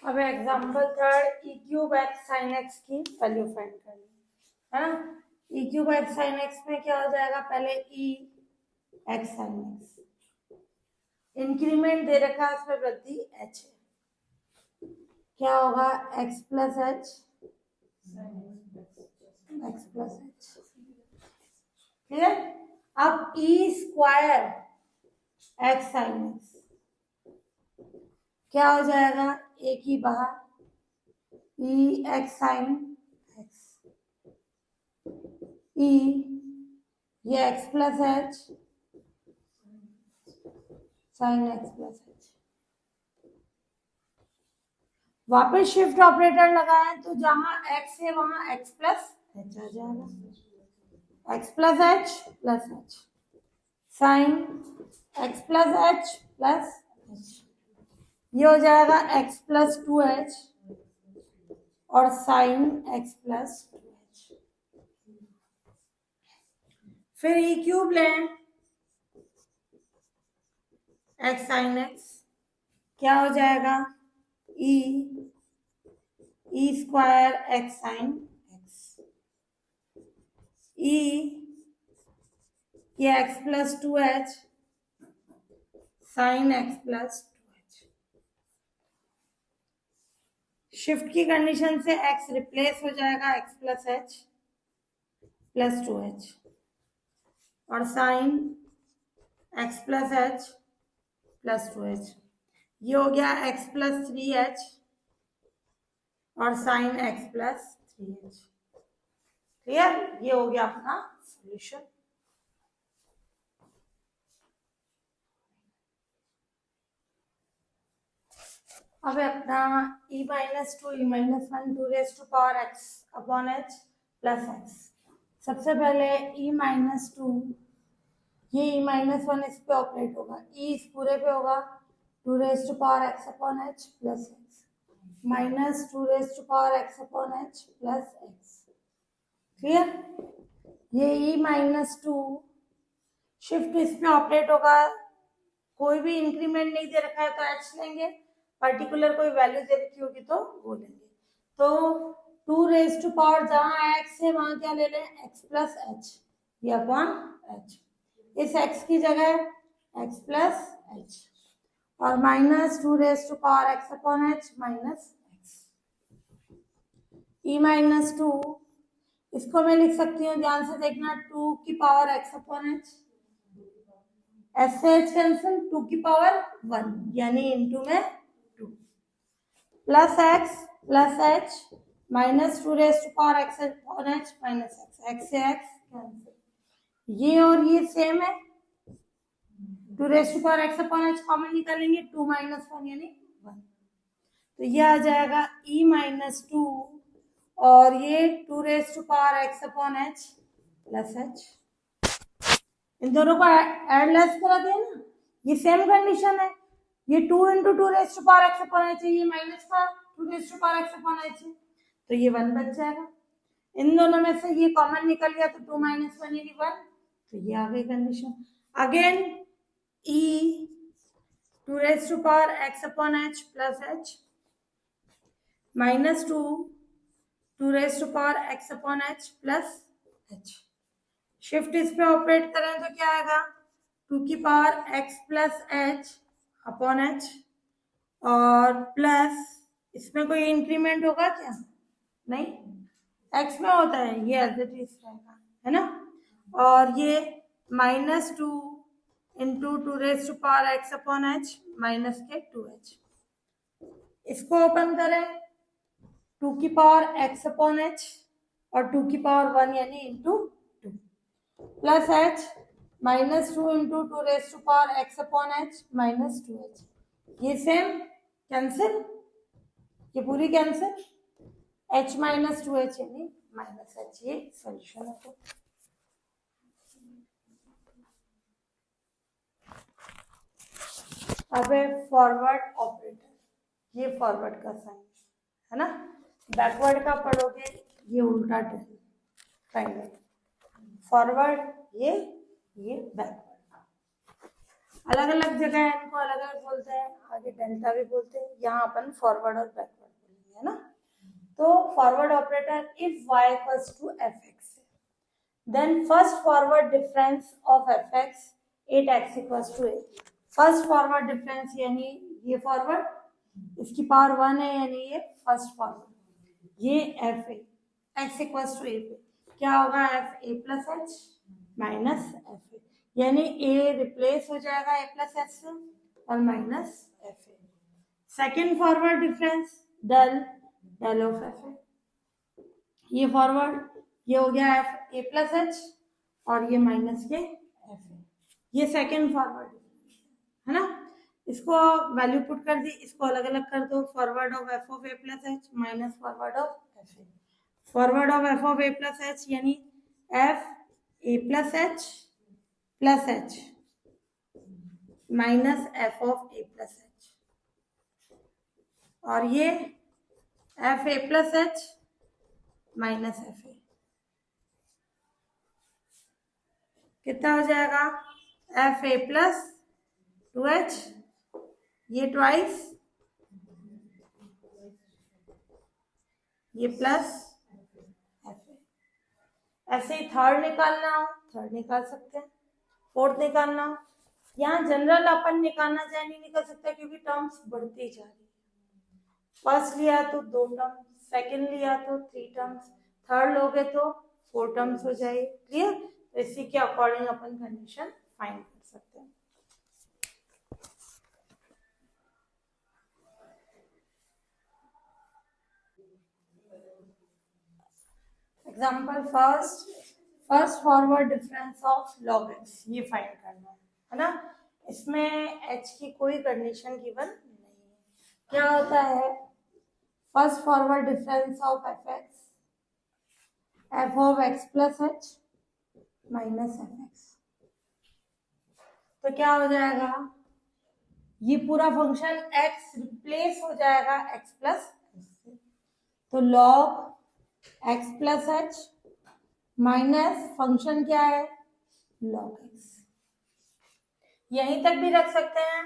अब example third, E cube x sine x की value find करनी है ना। E cube x sine x में क्या हो जाएगा, पहले ई एक्स साइन एक्स, इंक्रीमेंट दे रखा है उसमें वृद्धि एच है, क्या होगा x plus h, x plus H, clear. अब ई स्क्वायर एक्स साइन एक्स क्या हो जाएगा, एक ही बाहर ई एक्स साइन एक्स, ई ये x plus h sine x plus H, वापस शिफ्ट ऑपरेटर लगाए तो जहां एक्स है वहां एक्स प्लस एच आ जाएगा, x plus h sine x plus h plus h, ये हो जाएगा एक्स प्लस 2h और साइन एक्स प्लस 2h। फिर ई क्यूब लें एक्स साइन एक्स, क्या हो जाएगा e square x sine x, e ये x plus 2h sine x plus 2h। Shift की कंडीशन से x रिप्लेस हो जाएगा x plus h plus 2h और sine x plus h plus 2h, ये हो गया x प्लस 3h और sine x plus 3h, clear. ये हो गया अपना सॉल्यूशन। अब अपना e minus 2 e minus 1 2 raise to power x upon h plus x। सबसे पहले e माइनस 2, ये e माइनस 1 इस पे ऑपरेट होगा, e इस पूरे पे होगा 2 raise to power x upon h plus x minus 2 raise to power x upon h plus x, clear. ये e माइनस 2 शिफ्ट इस पे ऑपरेट होगा, कोई भी इंक्रीमेंट नहीं दे रखा है तो h लेंगे, पर्टिकुलर कोई वैल्यू दे रखी होगी तो वो लेंगे। तो 2 रेज टू पावर जहां x है वहां क्या ले लें x प्लस एच, ये अपॉन h, इस x की जगह x प्लस एच और minus 2 raise to power x upon h minus x। e minus 2 इसको मैं लिख सकती हूँ, ध्यान से देखना, 2 की power x upon h, h से एच कैंसिल, 2 की पावर 1 यानी इनटू में 2 plus x plus H minus 2 raise to power x upon h minus x, x से एक्स कैंसिल, ये और ये सेम है, 2 raise to power x upon h common निकालेंगे, 2 माइनस 1 यानी 1, तो ये आ जाएगा e माइनस 2 और ये 2 raise to power x upon H plus H. इन दोनों को ऐड लेस करा दिया ना, ये सेम कंडीशन है, ये 2 into 2 raise to power x upon h है, ये माइनस का 2 raise to power x upon h है, तो ये 1 बच जाएगा। इन दोनों में से ये कॉमन निकल गया तो 2 माइनस 1 यानी 1, तो ये आ गई condition. Again e 2 raise to power x upon H plus H minus 2 raise to power x upon H plus h, shift इस पे ऑपरेट करें तो क्या आएगा 2 की power x plus h upon h और प्लस इसमें कोई इंक्रीमेंट होगा क्या, नहीं, x में होता है, ये एज इट इज रहेगा, है ना, और ये minus 2 into 2 raise to power x upon h minus के 2h, इसको ओपन करें 2 की पावर x अपॉन एच और 2 की पावर 1 यानी into plus h minus 2 into 2 raise to power x upon h minus 2h, ये सेम कैंसिल, ये पूरी कैंसिल, h माइनस 2h यानी माइनस h, ये सोल्यूशन है। अब फॉरवर्ड ऑपरेटर, ये फॉरवर्ड का साइन है ना, बैकवर्ड का पढ़ोगे ये उल्टा ट्रायंगल, फॉरवर्ड ये बैकवर्ड। अलग अलग जगह इनको अलग अलग बोलते हैं, आगे डेल्टा भी बोलते हैं, यहाँ अपन फॉरवर्ड और बैकवर्ड बोलेंगे, है ना। तो forward operator if y equals to fx, then first forward difference of fx 8x equals to 8। First forward difference यानी ये फॉरवर्ड, इसकी पावर 1 है, यानी ये फर्स्ट फॉरवर्ड, ये F A X equals to A पे क्या होगा, F A plus H minus F A, यानी ए रिप्लेस हो जाएगा ए प्लस एच से और minus F a. Second forward difference del del of F a, ये फॉरवर्ड, ये हो गया एफ ए प्लस एच और ये माइनस के एफ ए, ये सेकेंड फॉरवर्ड है ना। इसको वैल्यू पुट कर दी, इसको अलग अलग कर दो, forward of F of A plus H minus forward of F A. Forward of F of A plus H यानी F A plus H minus F of A plus H, और ये F A plus H minus F A, कितना हो जाएगा, F A plus 2h, ये twice, ये plus F A. ऐसे ही third निकालना हो थर्ड निकाल सकते हैं, फोर्थ निकालना हो, यहाँ जनरल अपन निकालना चाहे नहीं निकल सकता क्योंकि टर्म्स बढ़ती जा रही है। फर्स्ट लिया तो 2 टर्म्स, सेकंड लिया तो 3 टर्म्स, थर्ड लोगे तो 4 टर्म्स हो जाएगी। क्लियर, तो इसी के अकॉर्डिंग अपन कंडीशन फाइंड कर सकते हैं। Example first forward difference of log x, ये फाइंड करना है ना। इसमें h की कोई कंडीशन गिवन नहीं है। क्या होता है, first forward difference of f x, F of x plus H minus f x, तो क्या हो जाएगा, ये पूरा फंक्शन x रिप्लेस हो जाएगा x प्लस एच, तो log x plus H minus function क्या है, लॉग x, यहीं तक भी रख सकते हैं,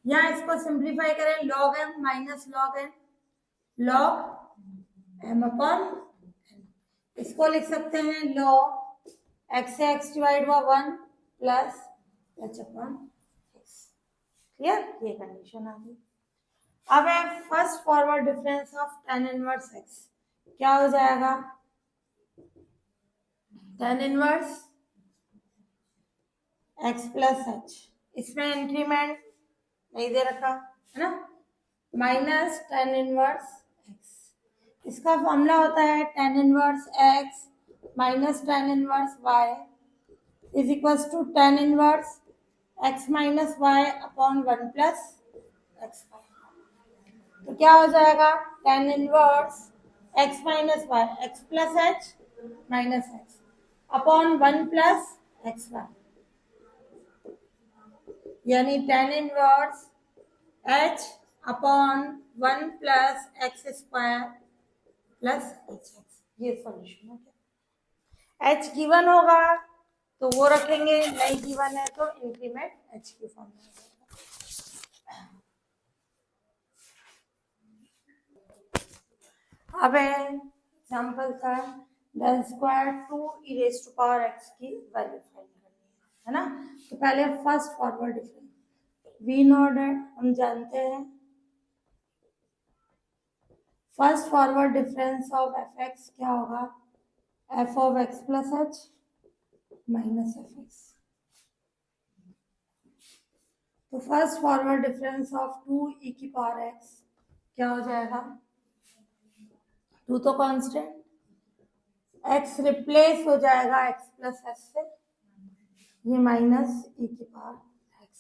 या इसको सिंप्लीफाई करें, log m minus log n, log m upon, इसको लिख सकते हैं लॉग x से x डिवाइड हुआ 1 plus h upon x। Clear, ये कंडीशन आ गई। अब है first forward difference of tan inverse x, क्या हो जाएगा, tan inverse x plus H, इसमें इंक्रीमेंट नहीं दे रखा है ना, माइनस tan इनवर्स x, इसका फॉर्मूला होता है tan inverse x minus tan inverse y is equals to tan inverse x minus y upon 1 plus x, तो क्या हो जाएगा, tan inverse x minus y, x plus H minus x upon 1 plus x y, यानी tan inverse h upon 1 plus x square plus h x, ये solution हो गया। h given होगा तो वो रखेंगे, नहीं गिवन है तो इंक्रीमेंट h की फॉर्म में। अब एग्जाम्पल था del square 2 e raise to power x की वैल्यू फाइंड करनी है ना। तो पहले first forward difference we know that, हम जानते हैं first forward difference of f x क्या होगा, f of x plus H minus f x, तो first forward difference of 2 e की पावर एक्स क्या हो जाएगा, 2 तो कांस्टेंट, x रिप्लेस हो जाएगा x प्लस एच से, ये माइनस ई की पावर x,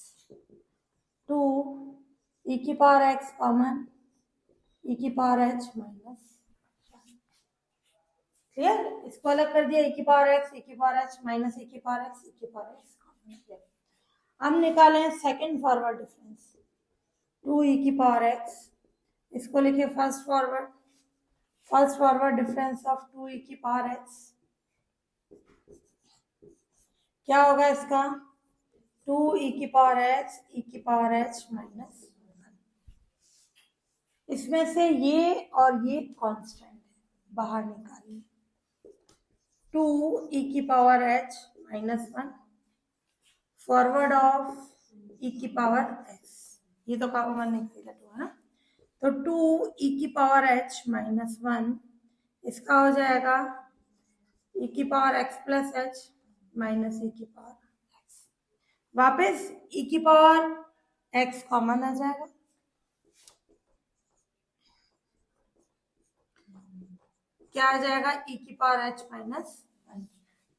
2 ई की पावर x कॉमन, ई की पावर h माइनस, क्लियर, इसको अलग कर दिया, ई की पावर x, ई की पावर h माइनस ई की पावर x, ई की पावर x कॉमन। हम निकालें सेकेंड फॉरवर्ड डिफरेंस 2 ई की पावर x, इसको लिखे first forward difference of 2 e की पावर x, क्या होगा इसका टू ई की पावर एच ई की पावर एच माइनस 1। इसमें से ये और ये कांस्टेंट है, बाहर निकालिए। टू ई की power H minus 1 forward of E की पावर एक्स, ये तो कॉमन निकलेगा टू, है ना। तो टू ई की पावर एच माइनस 1 इसका हो जाएगा ई की power X plus H minus E की पावर एक्स। वापस ई की पावर एक्स कॉमन आ जाएगा, क्या आ जाएगा ई की पावर एच माइनस 1।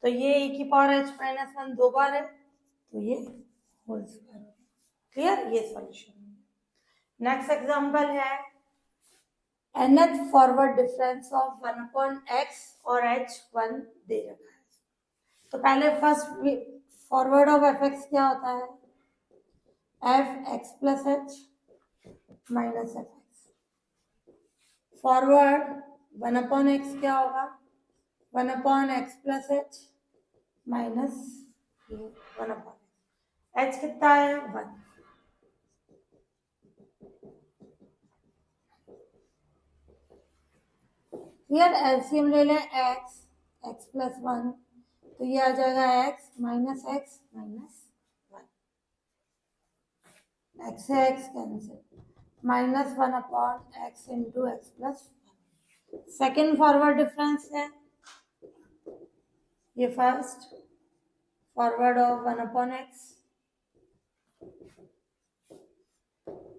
तो ये ई की पावर एच माइनस 1 दो बार है, तो ये होल स्क्वायर। क्लियर, ये सॉल्यूशन। नेक्स्ट एग्जांपल है nth forward difference of 1 upon x और एच 1 दे रखा है। तो पहले first forward of f x क्या होता है, F x plus H minus f x. Forward 1 upon x क्या होगा, 1 upon x plus H minus 1 upon H कितना है 1। यार एलसीएम ले लें एक्स एक्स प्लस 1, तो ये आ जाएगा एक्स माइनस माइनस 1, एक्स से x cancel, minus 1 upon x into x plus 1। Second forward difference है ये, first forward of 1 upon x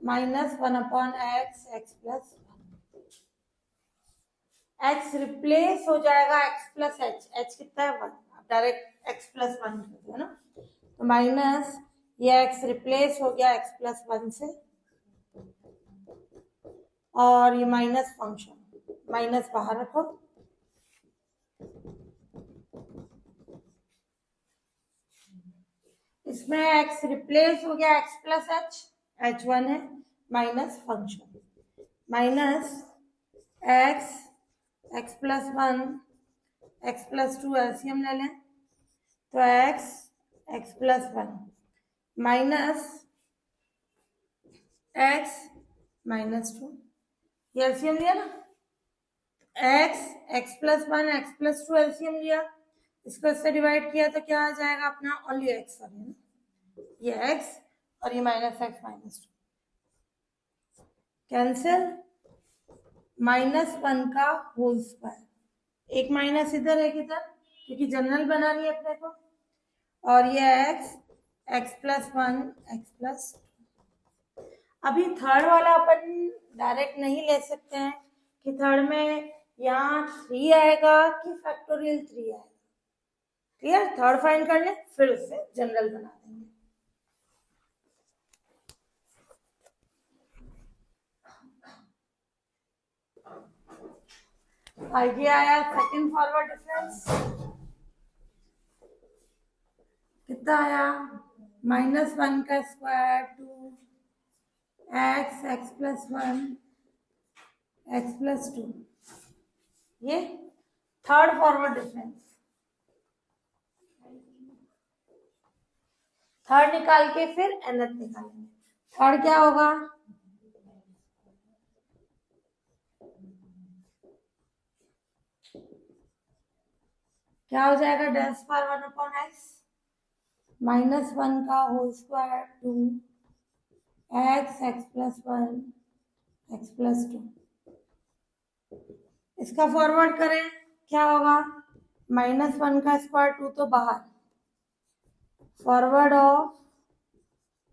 minus 1 upon x x plus 1। X replace हो जाएगा एक्स प्लस एच, एच कितना है 1, direct x plus 1 है ना। तो माइनस ये एक्स रिप्लेस हो गया एक्स प्लस 1 से, और ये माइनस फंक्शन माइनस बाहर रखो, इसमें एक्स रिप्लेस हो गया एक्स प्लस एच, एच 1 है, minus function minus x x plus 1 x plus 2 LCM ले लें, तो x x plus 1 minus x minus 2, ये एलसीएम लिया ना, x x plus 1 x plus 2 LCM लिया, इसको इससे डिवाइड किया तो क्या आ जाएगा अपना ओनली एक्स, सॉरी ना, ये एक्स और ये minus x minus 2 cancel, minus 1 का होल स्क्वायर, एक माइनस इधर एक इधर, क्योंकि जनरल बनानी है अपने को, और ये x x plus 1 x plus 2। अभी थर्ड वाला अपन डायरेक्ट नहीं ले सकते हैं कि थर्ड में यहाँ 3 आएगा कि फैक्टोरियल 3 आएगा। क्लियर, थर्ड फाइंड कर ले फिर उससे जनरल बना देंगे। आगे आया सेकंड फॉरवर्ड डिफरेंस, कितना आया माइनस 1 का square 2 x x plus 1 x plus 2, ये थर्ड फॉरवर्ड डिफरेंस। थर्ड निकाल के फिर nth निकालेंगे। थर्ड क्या होगा, क्या हो जाएगा, del square 1 upon x minus 1 का whole square 2 x x plus 1 x plus 2। इसका फॉरवर्ड करें क्या होगा, माइनस 1 का स्क्वायर 2 तो बाहर, forward of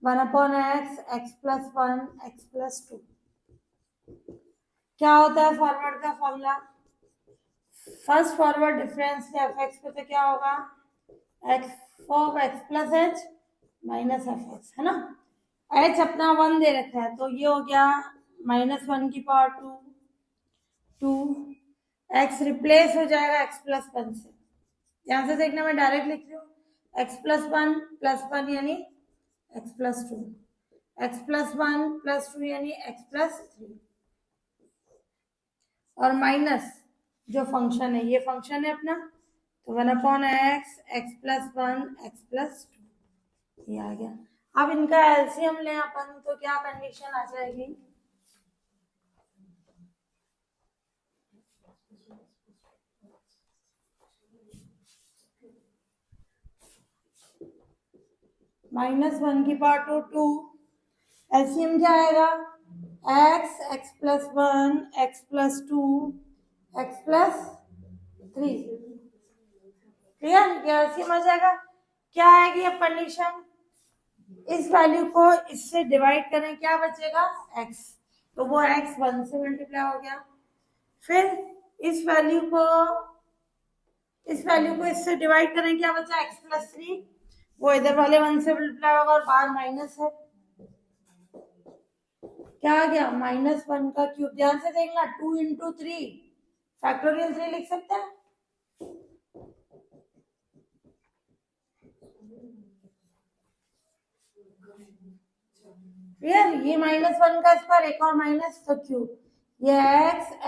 1 upon x x plus 1 x plus 2। क्या होता है फॉरवर्ड का फॉर्मूला, फर्स्ट फॉरवर्ड डिफरेंस के एफ एक्स पे तो क्या होगा, x of x plus H minus f x, है ना। एच अपना 1 दे रखा है, तो ये हो गया माइनस 1 की पावर 2 एक्स रिप्लेस हो जाएगा एक्स प्लस 1 से, यहां से देखना मैं डायरेक्ट लिख रही हूँ, एक्स प्लस 1 यानी x plus 2, x plus 1 plus 2 यानी एक्स प्लस 3, और माइनस जो फंक्शन है ये फंक्शन है अपना, तो 1 upon x x plus 1 x plus 2। ये आ गया। अब इनका एलसीएम लें अपन तो क्या कंडीशन आ जाएगी, -1 की पावर 2 एलसीएम क्या आएगा, x, x plus 1, x plus 2, x plus 3। Clear, ये एलसीएम आ जाएगा। क्या आएगी अब कंडीशन, इस वैल्यू को इससे डिवाइड करें, क्या बचेगा x, तो वो x 1 से मल्टीप्लाई हो गया। फिर इस वैल्यू को इससे डिवाइड करें, क्या बचा x प्लस 3, वो इधर वाले 1 से मल्टीप्लाई होगा और बाहर माइनस है, क्या आ गया -1 का क्यूब। ध्यान से देखना, 2 इंटू 3 फैक्टोरियल 3 लिख सकते हैं। क्लियर, ये -1 का स्क्वायर, एक और माइनस तो क्यूब, ये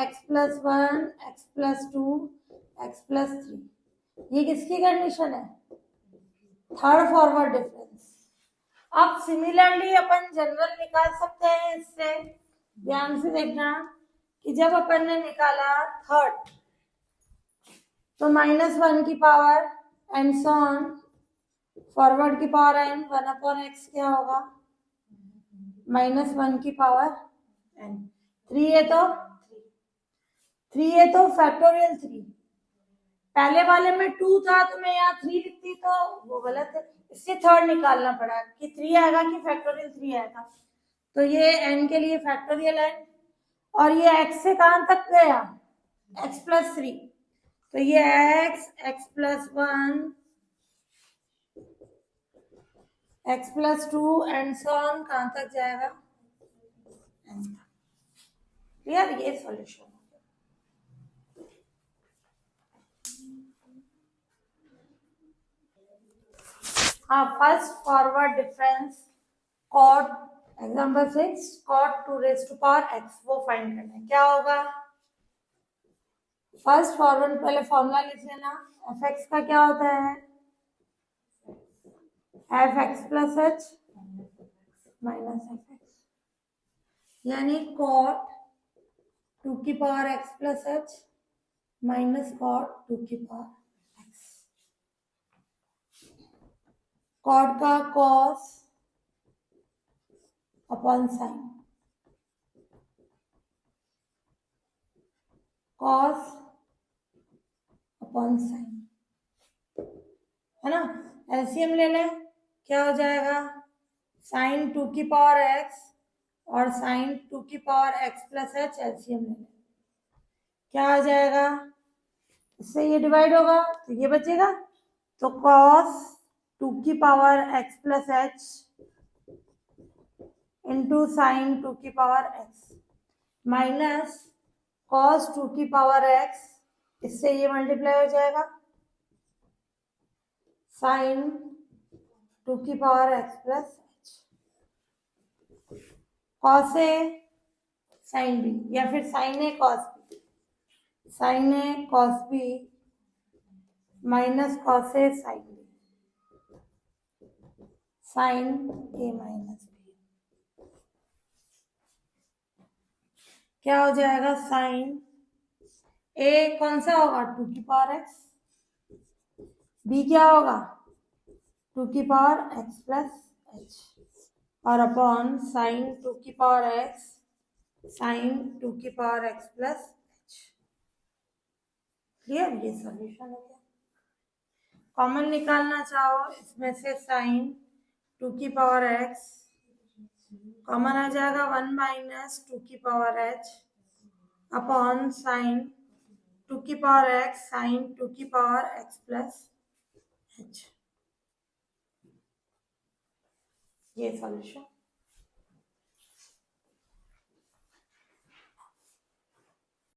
x plus 1, x plus 2, x plus 3, ये किसकी कंडीशन है, थर्ड फॉरवर्ड डिफरेंस। अब सिमिलरली अपन जनरल निकाल सकते हैं इससे। ध्यान से देखना कि जब अपन ने निकाला थर्ड तो -1 की power and so on, forward की पावर n, 1/x क्या होगा, -1 की पावर n। 3 है तो फैक्टोरियल 3, पहले वाले में 2 था तो मैं यहाँ 3 लिखती तो वो गलत है, इससे थर्ड निकालना पड़ा कि 3 आएगा कि फैक्टोरियल 3 आएगा। तो ये n के लिए फैक्टोरियल n, और ये x से कहां तक गया, x प्लस 3, तो ये x plus 1, x plus 2 and so on कहां तक जाएगा, क्लियर, ये सॉल्यूशन। हाँ, first forward difference cot, example 6 cot 2 raised to power x, वो फाइंड करना है। क्या होगा, फर्स्ट फॉरवर्ड पहले फॉर्मूला लिख लेना, fx का क्या होता है, fx plus h minus fx, यानी cot 2 की power x plus h minus cot 2 की पावर x। cot का cos upon sine, cos upon sine, है ना। एलसीएम ले लें, क्या हो जाएगा, साइन 2 की पावर x और साइन 2 की power x plus h, LCM ले लें, क्या आ जाएगा, इससे ये डिवाइड होगा तो ये बचेगा, तो cos 2 की power x plus h into sine 2 की पावर x माइनस cos 2 की पावर x, इससे ये मल्टीप्लाई हो जाएगा, साइन 2 की power x plus h, cos a sine b, या फिर sine a cos b, sine a cos b minus cos a sine b, sine a minus b, क्या हो जाएगा, साइन a कौन सा होगा, 2 की पावर x, b क्या होगा 2 की पावर x प्लस h, और अपॉन साइन 2 की पावर x साइन 2 की power x plus h। Clear, ये सॉल्यूशन हो गया। कॉमन निकालना चाहो इसमें से साइन 2 की पावर x कॉमन आ जाएगा, 1 माइनस 2 की पावर h अपॉन साइन 2 की पावर x साइन 2 की पावर x प्लस h, ये सॉल्यूशन।